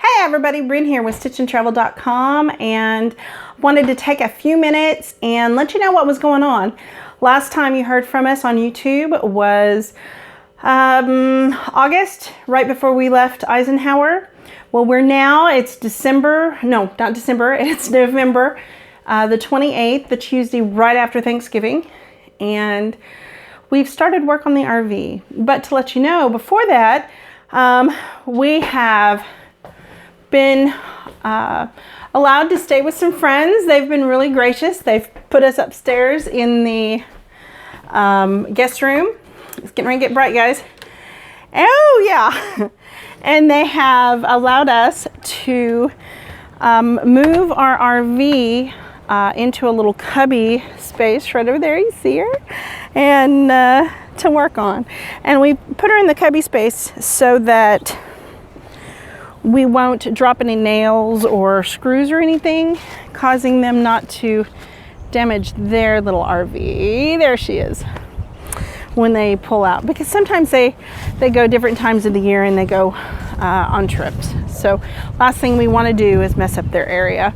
Hey everybody, Bryn here with stitchandtravel.com, and wanted to take a few minutes and let you know what was going on. Last time you heard from us on YouTube was August, right before we left Eisenhower. Well, it's December, no, not December, it's November the 28th, the Tuesday right after Thanksgiving, and we've started work on the RV. But to let you know, before that, we have been allowed to stay with some friends. They've been really gracious. They've put us upstairs in the guest room. It's getting ready to get bright, guys. Oh yeah. And they have allowed us to move our RV into a little cubby space right over there. You see her? And to work on. And we put her in the cubby space so that we won't drop any nails or screws or anything, causing them not to damage their little RV. There she is, when they pull out, because sometimes they go different times of the year and they go on trips. So last thing we want to do is mess up their area.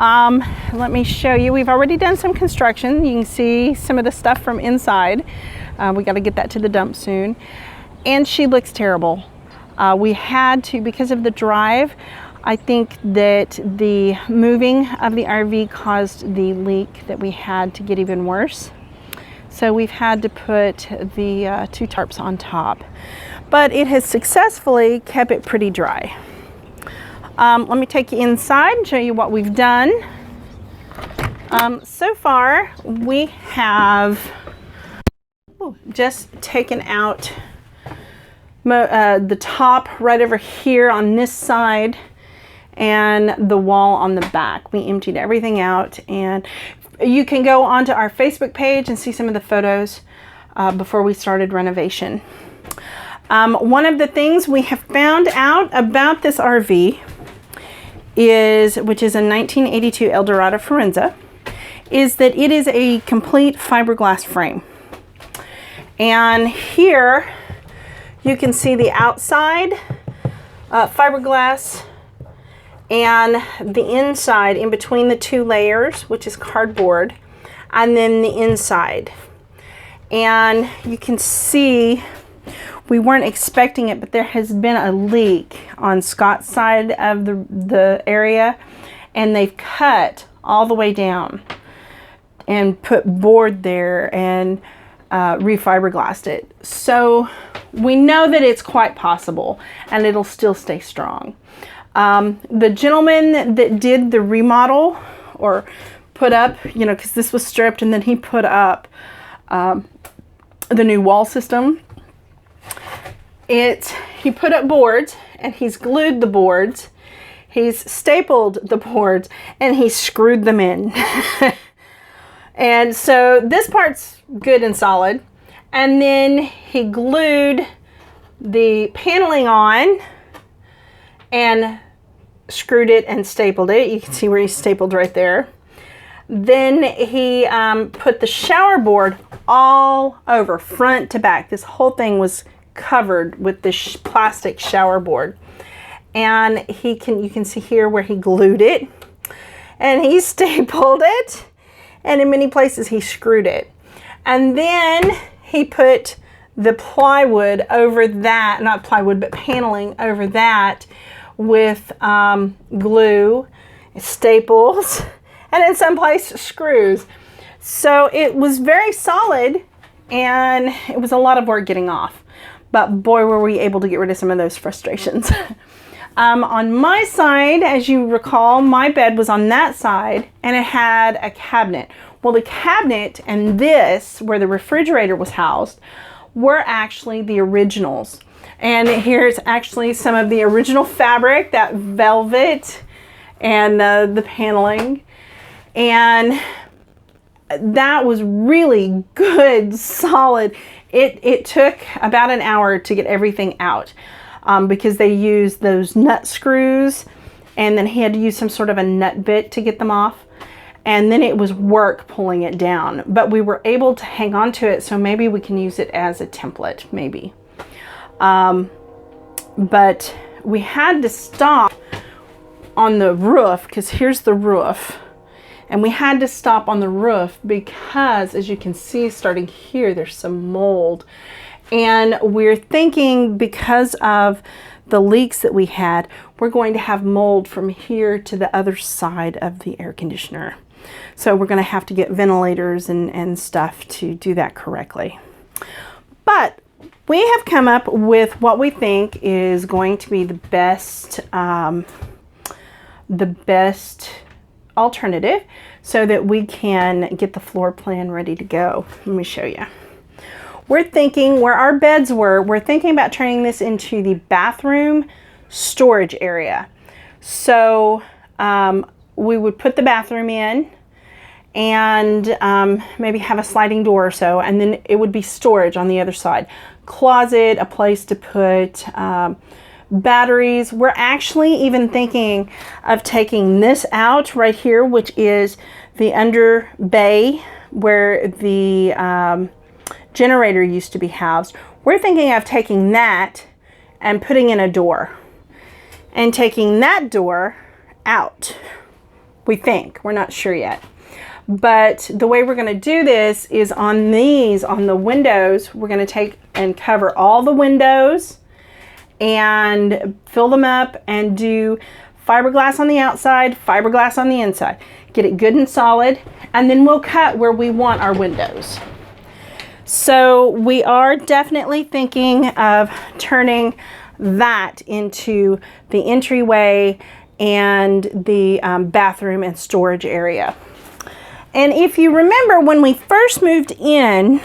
Let me show you. We've already done some construction. You can see some of the stuff from inside. We got to get that to the dump soon. And she looks terrible. We had to, because of the drive, I think that the moving of the RV caused the leak that we had to get even worse. So we've had to put the 2 tarps on top. But it has successfully kept it pretty dry. Let me take you inside and show you what we've done. So far, we have just taken out the top right over here on this side and the wall on the back. We emptied everything out, and you can go onto our Facebook page and see some of the photos before we started renovation. One of the things we have found out about this RV which is a 1982 Eldorado Forenza, is that it is a complete fiberglass frame. And here you can see the outside fiberglass, and the inside in between the 2 layers, which is cardboard, and then the inside. And you can see, we weren't expecting it, but there has been a leak on Scott's side of the area, and they've cut all the way down and put board there and refiberglassed it. So we know that it's quite possible, and it'll still stay strong. The gentleman that did the remodel, or put up, you know, because this was stripped, and then he put up the new wall system. He put up boards, and he's glued the boards, he's stapled the boards, and he screwed them in. And so this part's good and solid. And then he glued the paneling on and screwed it and stapled it. You can see where he stapled right there. Then he put the shower board all over, front to back. This whole thing was covered with this plastic shower board. And you can see here where he glued it, and he stapled it, and in many places he screwed it. And then he put the plywood over that, not plywood, but paneling over that with glue, staples, and in some places screws. So it was very solid, and it was a lot of work getting off. But boy, were we able to get rid of some of those frustrations. On my side, as you recall, my bed was on that side, and it had a cabinet. Well, the cabinet and this, where the refrigerator was housed, were actually the originals. And here's actually some of the original fabric, that velvet, and the paneling. And that was really good, solid. It took about an hour to get everything out because they used those nut screws, and then he had to use some sort of a nut bit to get them off. And then it was work pulling it down, but we were able to hang on to it, so maybe we can use it as a template, maybe. But we had to stop on the roof, because here's the roof. And we had to stop on the roof because, as you can see, starting here, there's some mold. And we're thinking, because of the leaks that we had, we're going to have mold from here to the other side of the air conditioner. So we're going to have to get ventilators and stuff to do that correctly. But we have come up with what we think is going to be the best alternative so that we can get the floor plan ready to go. Let me show you. We're thinking, where our beds were, we're thinking about turning this into the bathroom storage area. So we would put the bathroom in and maybe have a sliding door or so, and then it would be storage on the other side. Closet, a place to put batteries. We're actually even thinking of taking this out right here, which is the under bay where the generator used to be housed. We're thinking of taking that and putting in a door and taking that door out. We think, we're not sure yet. But the way we're going to do this is on the windows, we're going to take and cover all the windows and fill them up and do fiberglass on the outside, fiberglass on the inside. Get it good and solid, and then we'll cut where we want our windows. So we are definitely thinking of turning that into the entryway and the bathroom and storage area. And if you remember, when we first moved in,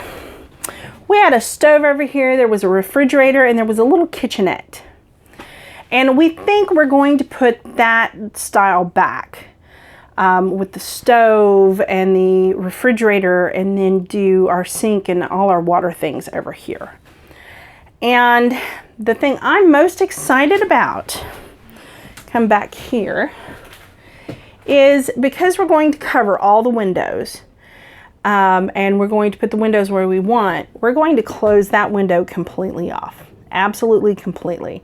we had a stove over here, there was a refrigerator, and there was a little kitchenette. And we think we're going to put that style back with the stove and the refrigerator, and then do our sink and all our water things over here. And the thing I'm most excited about, come back here, is because we're going to cover all the windows and we're going to put the windows where we want, we're going to close that window completely off, absolutely completely.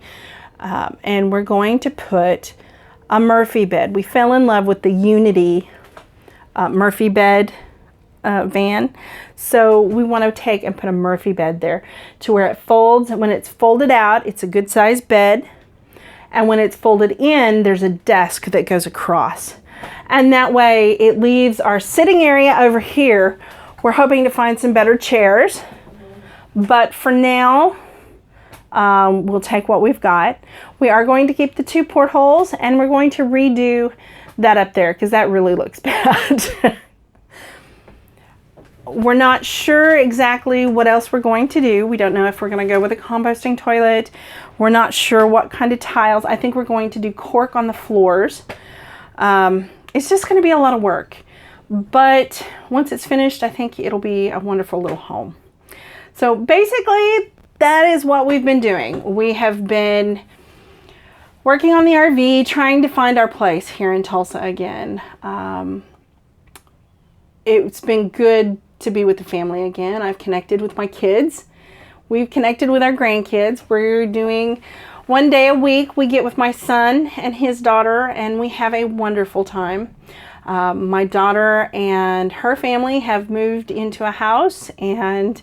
And we're going to put a Murphy bed. We fell in love with the Unity Murphy bed van. So we want to take and put a Murphy bed there to where it folds. When it's folded out, it's a good sized bed. And when it's folded in, there's a desk that goes across. And that way it leaves our sitting area over here. We're hoping to find some better chairs. But for now, we'll take what we've got. We are going to keep the 2 portholes, and we're going to redo that up there because that really looks bad. We're not sure exactly what else we're going to do. We don't know if we're going to go with a composting toilet. We're not sure what kind of tiles. I think we're going to do cork on the floors. It's just going to be a lot of work. But once it's finished, I think it'll be a wonderful little home. So basically, that is what we've been doing. We have been working on the RV, trying to find our place here in Tulsa again. It's been good to be with the family again. I've connected with my kids. We've connected with our grandkids. We're doing 1 day a week. We get with my son and his daughter, and we have a wonderful time. My daughter and her family have moved into a house, and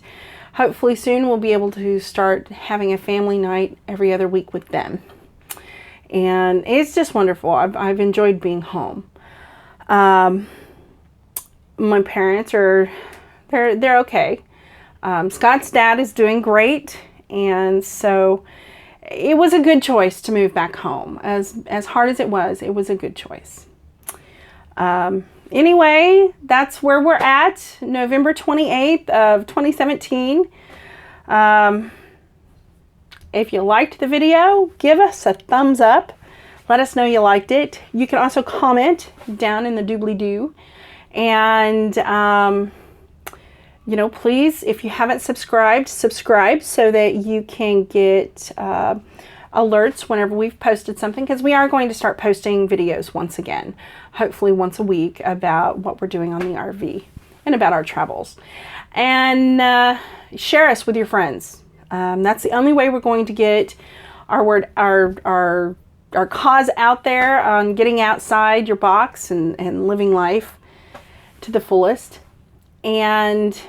hopefully soon we'll be able to start having a family night every other week with them. And it's just wonderful. I've enjoyed being home. My parents are, they're okay. Scott's dad is doing great, and so it was a good choice to move back home. As hard as it was a good choice. Anyway, that's where we're at, November 28th of 2017. If you liked the video, give us a thumbs up. Let us know you liked it. You can also comment down in the doobly-doo. And, you know, please, if you haven't subscribed, subscribe so that you can get alerts whenever we've posted something, because we are going to start posting videos once again, hopefully once a week, about what we're doing on the RV and about our travels. And share us with your friends. That's the only way we're going to get our cause out there on getting outside your box and living life to the fullest. And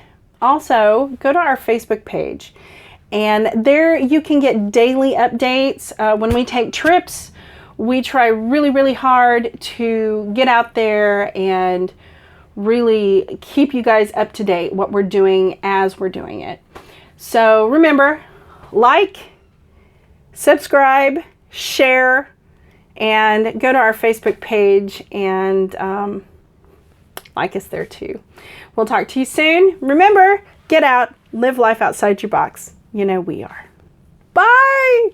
also go to our Facebook page, and there you can get daily updates. When we take trips, we try really, really hard to get out there and really keep you guys up to date what we're doing as we're doing it. So remember, like, subscribe, share, and go to our Facebook page and like us there too. We'll talk to you soon. Remember, get out, live life outside your box. You know we are. Bye!